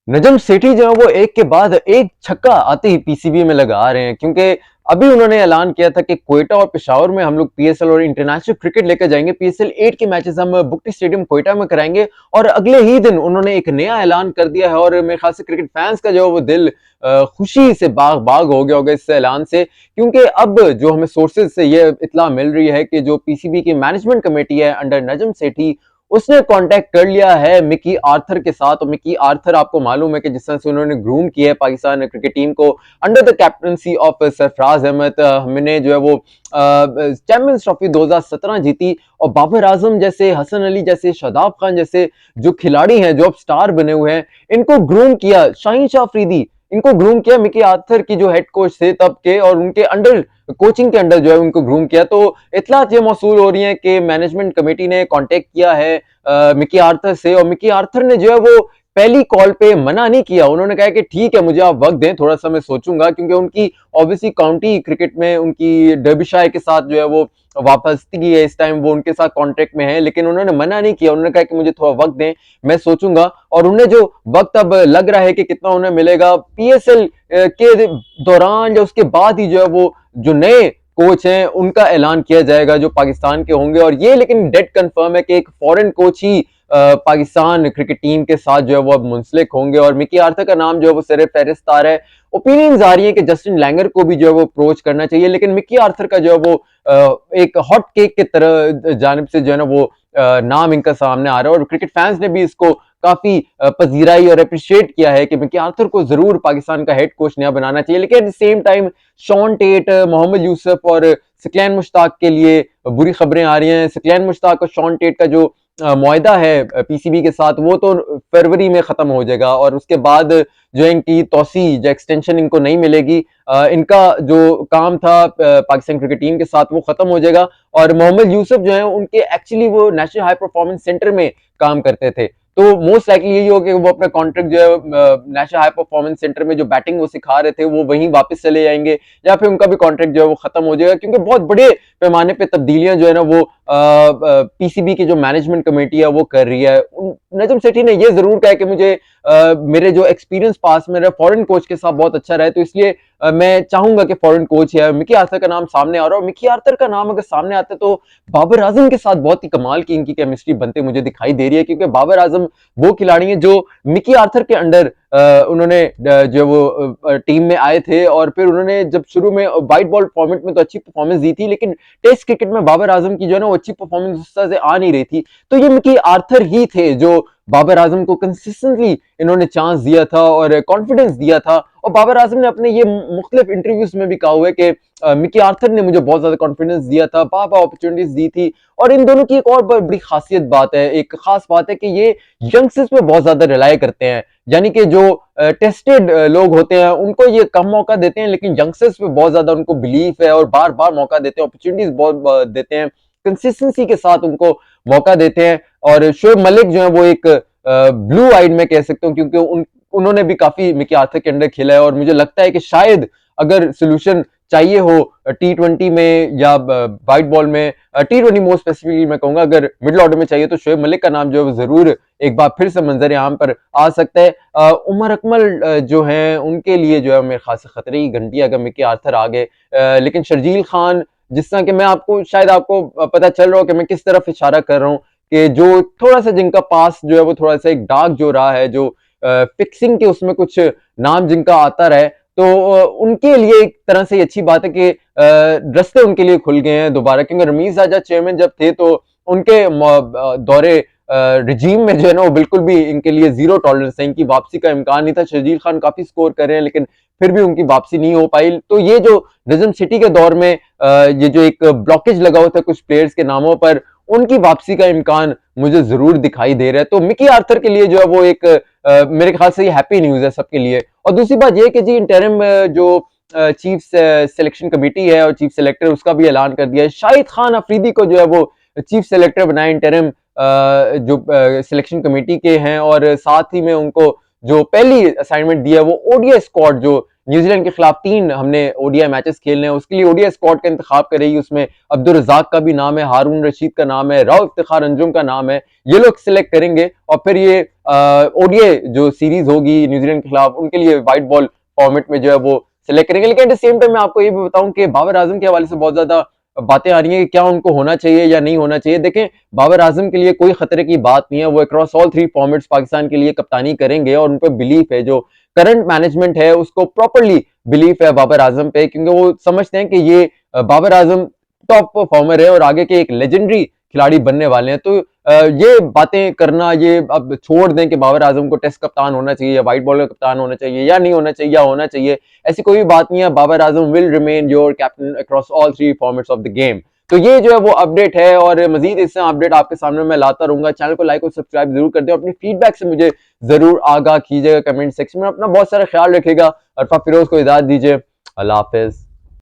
नजम सेठी जो है वो एक के बाद एक छक्का आते ही पीसीबी में लगा रहे हैं, क्योंकि अभी उन्होंने ऐलान किया था कि क्वेटा और पेशावर में हम लोग पीएसएल और इंटरनेशनल क्रिकेट लेकर जाएंगे। पीएसएल 8 के मैचेस हम बुकटी स्टेडियम क्वेटा में कराएंगे और अगले ही दिन उन्होंने एक नया ऐलान कर दिया है। और मेरे ख्याल से क्रिकेट फैंस का जो है वो दिल खुशी से बाग बाग हो गया होगा इस ऐलान से, क्योंकि अब जो हमें सोर्सेज से ये इत्ला मिल रही है कि जो पीसीबी की मैनेजमेंट कमेटी है अंडर नजम सेठी, उसने कांटेक्ट कर लिया है मिकी आर्थर के साथ। और मिकी आर्थर आपको मालूम है कि जिस तरह से उन्होंने ग्रूम किया है पाकिस्तान क्रिकेट टीम को under the captaincy of Sarfaraz Ahmed. हमने जो है वो चैंपियंस ट्रॉफी 2017 जीती और बाबर आजम जैसे, हसन अली जैसे, शादाब खान जैसे जो खिलाड़ी हैं जो अब स्टार बने हुए हैं, इनको ग्रूम किया शाहीन शाह अफरीदी, इनको ग्रूम किया मिकी आर्थर की जो हेड कोच थे तब के, और उनके अंडर कोचिंग के अंडर जो है उनको ग्रूम किया। तो इतलात ये मौसूल हो रही है कि मैनेजमेंट कमेटी ने कांटेक्ट किया है मिकी आर्थर से, और मिकी आर्थर ने जो है वो पहली कॉल पे मना नहीं किया। उन्होंने कहा कि ठीक है, मुझे आप वक्त दें, थोड़ा सा मैं सोचूंगा, क्योंकि उनकी ऑब्वियसली काउंटी क्रिकेट में उनकी डर्बीशायर के साथ जो है वो वापसी है, इस टाइम वो उनके साथ कॉन्ट्रैक्ट में है, लेकिन उन्होंने मना नहीं किया। उन्होंने कहा कि मुझे थोड़ा वक्त दें, मैं सोचूंगा। और उन्हें जो वक्त अब लग रहा है कि कितना उन्हें मिलेगा पीएसएल के दौरान या उसके बाद ही जो है वो जो नए कोच हैं उनका ऐलान किया जाएगा जो पाकिस्तान के होंगे। और ये लेकिन डेट कंफर्म है कि एक फॉरेन कोच ही पाकिस्तान क्रिकेट टीम के साथ जो है वो अब मुंसलिक होंगे, और मिकी आर्थर का नाम जो है वो सिर फहरिस्त आ रहा है। ओपिनियंस आ रही है कि जस्टिन लैंगर को भी जो है वो अप्रोच करना चाहिए, लेकिन मिकी आर्थर का जो है वो एक हॉट केक की तरह जानिब से जो है ना वो नाम इनका सामने आ रहा है। और क्रिकेट फैंस ने भी इसको काफी पजीराई और अप्रिशिएट किया है कि मिकी आर्थर को जरूर पाकिस्तान का हेड कोच नया बनाना चाहिए। लेकिन at the same time Shaun Tait, Mohammad Yousuf और सकलैन मुश्ताक के लिए बुरी खबरें आ रही हैं। सकलैन मुश्ताक और शॉन टेट का जो मुआहदा है पीसीबी के साथ, वो तो फरवरी में खत्म हो जाएगा, और उसके बाद जो इनकी तोसी जो एक्सटेंशन इनको नहीं मिलेगी, इनका जो काम था पाकिस्तान क्रिकेट टीम के साथ वो खत्म हो जाएगा। और मोहम्मद यूसुफ जो है उनके एक्चुअली वो नेशनल हाई परफॉर्मेंस सेंटर में काम करते थे, तो मोस्ट लाइकली यही हो कि वो अपना कॉन्ट्रैक्ट जो है नेशनल हाई परफॉर्मेंस सेंटर में जो बैटिंग वो सिखा रहे थे वो वहीं वापस चले जाएंगे, या फिर उनका भी कॉन्ट्रैक्ट जो है वो खत्म हो जाएगा, क्योंकि बहुत बड़े पैमाने पे तब्दीलियां जो है ना वो पीसीबी की जो मैनेजमेंट कमेटी है वो कर रही है। नजम सेठी ने ये जरूर कहा कि मुझे मेरे जो एक्सपीरियंस पास मेरा फॉरेन कोच के साथ बहुत अच्छा रहा है, तो इसलिए मैं चाहूंगा कि फॉरेन कोच है। मिकी आर्थर का नाम सामने आ रहा है, और मिकी आर्थर का नाम अगर सामने आता है तो बाबर आजम के साथ बहुत ही कमाल की इनकी केमिस्ट्री बनते मुझे दिखाई दे रही है, क्योंकि बाबर आजम वो खिलाड़ी हैं जो मिकी आर्थर के अंडर उन्होंने जो वो टीम में आए थे, और फिर उन्होंने जब शुरू में वाइट बॉल फॉर्मेट में तो अच्छी परफॉर्मेंस दी थी, लेकिन टेस्ट क्रिकेट में बाबर आजम की जो है ना वो अच्छी परफॉर्मेंस उस तरह से आ नहीं रही थी। तो ये मिकी आर्थर ही थे जो बाबर आजम को कंसिस्टेंटली इन्होंने चांस दिया था और कॉन्फिडेंस दिया था। और बाबर आजम ने अपने ये मुख्तलिफ इंटरव्यूज में भी कहा हुआ है कि मिकी आर्थर ने मुझे बहुत ज्यादा कॉन्फिडेंस दिया था, बार बार अपॉर्चुनिटीज दी थी। और इन दोनों की एक और बड़ी खासियत बात है, एक खास बात है कि ये यंगस्टर्स पे बहुत ज्यादा रिलाई करते हैं, यानी कि जो टेस्टेड लोग होते हैं उनको ये कम मौका देते हैं, लेकिन यंगस्टर्स पे बहुत ज्यादा उनको बिलीफ है और बार बार मौका देते हैं, अपॉर्चुनिटीज बहुत देते हैं, कंसिस्टेंसी के साथ उनको मौका देते हैं। और शोएब मलिक जो है वो एक ब्लू आइड में कह सकता हूँ, क्योंकि उन्होंने भी काफी मिकी आर्थर के अंडर खेला है, और मुझे लगता है कि शायद अगर सोल्यूशन चाहिए हो टी20 में या वाइट बॉल में, टी20 मोस्ट स्पेसिफिकली मैं कहूंगा, अगर मिडिल ऑर्डर में चाहिए तो शोएब मलिक का नाम जो है जरूर एक बार फिर से मंजर आम पर आ सकता है। उमर अकमल जो है उनके लिए जो है मेरे खास खतरे की घंटी अगर मिकी आर्थर आ गए। लेकिन शर्जील खान, जिस तरह कि मैं आपको शायद आपको पता चल रहा हो कि मैं किस तरफ इशारा कर रहा हूँ, कि जो थोड़ा सा जिनका पास जो है वो थोड़ा सा एक डार्क जो रहा है, जो फिक्सिंग के उसमें कुछ नाम जिनका आता रहे, तो उनके लिए एक तरह से अच्छी बात है कि रास्ते उनके लिए खुल गए हैं दोबारा, क्योंकि रमीज आजा चेयरमैन जब थे तो उनके दौरे रिजीम में जो है ना वो बिल्कुल भी इनके लिए जीरो टॉलरेंस है, इनकी वापसी का इम्कान नहीं था। शर्जील खान काफी स्कोर कर रहे हैं लेकिन फिर भी उनकी वापसी नहीं हो पाई। तो ये जो नजम सिटी के दौर में ये जो एक ब्लॉकेज लगा हुआ था कुछ प्लेयर्स के नामों पर, उनकी वापसी का इम्कान मुझे जरूर दिखाई दे रहा है। तो मिकी आर्थर के लिए जो है वो एक मेरे ख्याल से ये हैप्पी न्यूज है सबके लिए। और दूसरी बात ये कि जी इंटरिम जो चीफ सिलेक्शन कमेटी है और चीफ सेलेक्टर, उसका भी ऐलान कर दिया है, शाहिद खान अफरीदी को जो है वो चीफ सेलेक्टर बनाए इंटरिम जो सिलेक्शन कमेटी के हैं, और साथ ही में उनको जो पहली असाइनमेंट दिया है वो ओडीआई स्क्वाड जो न्यूजीलैंड के खिलाफ 3 हमने ओडीआई मैचेस खेलने हैं, उसके लिए ओडीआई स्क्वाड का इंतखाब करेगी। उसमें अब्दुल रज़ाक का भी नाम है, हारून रशीद का नाम है, राव इफ्तिखार अंजुम का नाम है, ये लोग सिलेक्ट करेंगे और फिर ये ओडीआई जो सीरीज होगी न्यूजीलैंड के खिलाफ उनके लिए व्हाइट बॉल फॉर्मेट में जो है वो सिलेक्ट करेंगे। लेकिन एट द सेम टाइम मैं आपको ये भी बताऊं कि बाबर आजम के हवाले से बहुत ज्यादा बातें आ रही हैं कि क्या उनको होना चाहिए या नहीं होना चाहिए। देखें, बाबर आजम के लिए कोई खतरे की बात नहीं है, वो अक्रॉस ऑल 3 फॉर्मेट्स पाकिस्तान के लिए कप्तानी करेंगे और उन पर बिलीफ है, जो करंट मैनेजमेंट है उसको प्रॉपरली बिलीफ है बाबर आजम पे, क्योंकि वो समझते हैं कि ये बाबर आजम टॉप परफॉर्मर है और आगे के एक लेजेंडरी खिलाड़ी बनने वाले हैं। तो ये बातें करना ये अब छोड़ दें कि बाबर आजम को टेस्ट कप्तान होना चाहिए या व्हाइट बॉल का कप्तान होना चाहिए या नहीं होना चाहिए या होना चाहिए, ऐसी कोई भी बात नहीं है। Babar Azam will remain your captain across all 3 formats of the game. तो ये जो है वो अपडेट है और मजीद इससे अपडेट आपके सामने मैं लाता रहूंगा। चैनल को लाइक और सब्सक्राइब जरूर कर दें, अपनी फीडबैक से मुझे जरूर आगाह कीजिएगा कमेंट सेक्शन में। अपना बहुत सारा ख्याल रखेगा। अरफा फिरोज को इजाजत दीजिए। अल्लाह हाफिज।